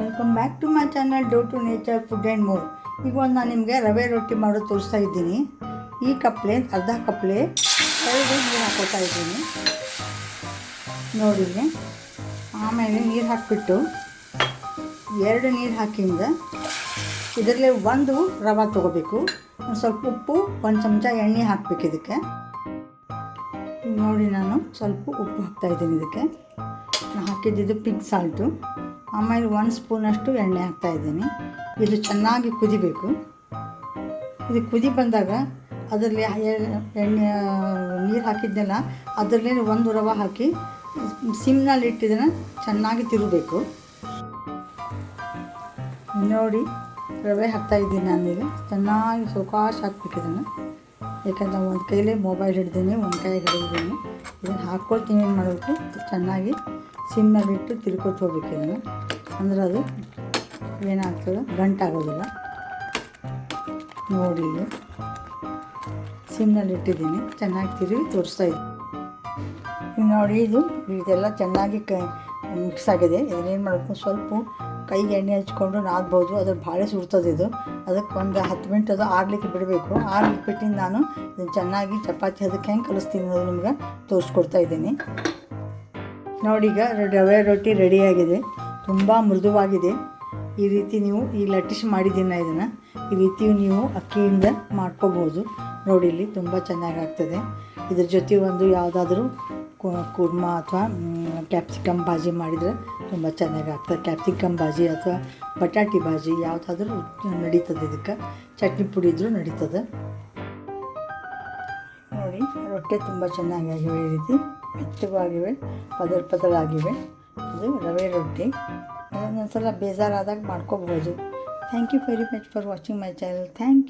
Welcome back to my channel dough to nature food and more. ಈಗ ಒಂದು ನಾನು ನಿಮಗೆ ರವೆ ರೊಟ್ಟಿ ಮಾಡೋದು ತೋರಿಸ್ತಾ ಇದ್ದೀನಿ. ಈ ಕಪ್ಲೆ ಅರ್ಧ ಕಪ್ಲೆ 2 ನೀರು ಹಾಕೋತಾ ಇದ್ದೀನಿ ನೋಡಿ. ಆಮೇಲೆ ನೀರು ಹಾಕಿಬಿಟ್ಟು 2 ನೀರು ಹಾಕಿಂದ ಇದರಲ್ಲೇ 1 ರವೆ ತೊಗೋಬೇಕು. ಒಂದು ಸ್ವಲ್ಪ ಉಪ್ಪು, 1 ಚಮಚ ಎಣ್ಣೆ ಹಾಕಬೇಕು ಇದಕ್ಕೆ ನೋಡಿ. ನಾನು ಸ್ವಲ್ಪ ಉಪ್ಪು ಹಾಕ್ತಾಯಿದ್ದೀನಿ ಇದಕ್ಕೆ. ನಾನು ಹಾಕಿದ್ದು ಪಿಗ್ ಸಾಲ್ಟು. ಆಮೇಲೆ 1 ಸ್ಪೂನಷ್ಟು ಎಣ್ಣೆ ಹಾಕ್ತಾಯಿದ್ದೀನಿ. ಇದು ಚೆನ್ನಾಗಿ ಕುದಿಬೇಕು. ಇದು ಕುದಿ ಬಂದಾಗ ಅದರಲ್ಲಿ ಎಣ್ಣೆ ನೀರು ಹಾಕಿದ್ದೆಲ್ಲ ಅದರಲ್ಲೇ 1 ರವೆ ಹಾಕಿ ಸಿಮ್ನಲ್ಲಿ ಇಟ್ಟಿದ್ದನ್ನು ಚೆನ್ನಾಗಿ ತಿರುಗಬೇಕು ನೋಡಿ. ರವೆ ಹಾಕ್ತಾಯಿದ್ದೀನಿ ನಾನೀಗ. ಚೆನ್ನಾಗಿ ಸೌಕಾಶ ಹಾಕ್ಬೇಕು ಇದನ್ನು. ಯಾಕಂದರೆ ಒಂದು ಕೈಲೇ ಮೊಬೈಲ್ ಹಿಡ್ದೀನಿ, ಒಂದು ಕೈ ಹಿಡಿದಿದ್ದೀನಿ. ಇದನ್ನು ಹಾಕ್ಕೊಳ್ತೀನಿ. ಏನು ಮಾಡಬೇಕು, ಚೆನ್ನಾಗಿ ಸಿಮ್ನಲ್ಲಿಟ್ಟು ತಿರ್ಕೊತ ಹೋಗ್ಬೇಕು ಇದನ್ನು. ಅಂದ್ರೆ ಅದು ಏನಾಗ್ತದೆ, ಗಂಟಾಗೋದಿಲ್ಲ ನೋಡಿ. ಇದು ಸಿಮ್ನಲ್ಲಿ ಇಟ್ಟಿದ್ದೀನಿ, ಚೆನ್ನಾಗಿ ತಿರುಗಿ ತೋರಿಸ್ತಾ ಇದ್ದೀನಿ. ಈಗ ನೋಡಿ, ಇದೆಲ್ಲ ಚೆನ್ನಾಗಿ ಮಿಕ್ಸ್ ಆಗಿದೆ. ಇದನ್ನೇನು ಮಾಡಬೇಕು, ಸ್ವಲ್ಪ ಕೈಗೆ ಎಣ್ಣೆ ಹಚ್ಕೊಂಡು ನಾದ್ಬೋದು. ಅದು ಭಾಳ ಸುಡ್ತದೆ ಇದು. ಅದಕ್ಕೆ ಒಂದು 10 ಮಿನಿಟ್ ಅದು ಆರ್ಲಿಕ್ಕೆ ಬಿಡಬೇಕು. ಆರ್ಲಿಕ್ಕೆ ಬಿಟ್ಟಿದ್ದು ನಾನು ಇದನ್ನು ಚೆನ್ನಾಗಿ ಚಪಾತಿ ಅದಕ್ಕೆ ಹೆಂಗೆ ಕಲಿಸ್ತೀನಿ ಅದು ನಿಮ್ಗೆ ತೋರಿಸ್ಕೊಡ್ತಾ ಇದ್ದೀನಿ ನೋಡಿ. ಈಗ ರವೆ ರೊಟ್ಟಿ ರೆಡಿಯಾಗಿದೆ. ತುಂಬ ಮೃದುವಾಗಿದೆ. ಈ ರೀತಿ ನೀವು ಈ ಲಟ್ಟಿಸಿ ಮಾಡಿದ್ದೀನಿ ಇದನ್ನು. ಈ ರೀತಿ ನೀವು ಅಕ್ಕಿಯಿಂದ ಮಾಡ್ಕೋಬೋದು ನೋಡಿ. ಇಲ್ಲಿ ತುಂಬ ಚೆನ್ನಾಗಾಗ್ತದೆ. ಇದ್ರ ಜೊತೆ ಒಂದು ಯಾವುದಾದ್ರೂ ಕುರ್ಮಾ ಅಥವಾ ಕ್ಯಾಪ್ಸಿಕಮ್ ಭಾಜಿ ಮಾಡಿದರೆ ತುಂಬ ಚೆನ್ನಾಗಾಗ್ತದೆ. ಕ್ಯಾಪ್ಸಿಕಮ್ ಭಾಜಿ ಅಥವಾ ಬಟಾಟಿ ಭಾಜಿ ಯಾವುದಾದ್ರೂ ನಡೀತದೆ. ಇದಕ್ಕೆ ಚಟ್ನಿ ಪುಡಿ ಇದ್ದರೂ ನಡೀತದೆ ನೋಡಿ. ರೊಟ್ಟೆ ತುಂಬ ಚೆನ್ನಾಗಾಗಿವೆ. ಈ ರೀತಿ ಮೆತ್ತಗಾಗಿವೆ, ಪದರಾಗಿವೆ. ಇದು ರವೆ ರೊಟ್ಟಿ. ಅದನ್ನೊಂದ್ಸಲ ಬೇಜಾರಾದಾಗ ಮಾಡ್ಕೋಬೋದು. Thank you very much for watching my channel. Thank you.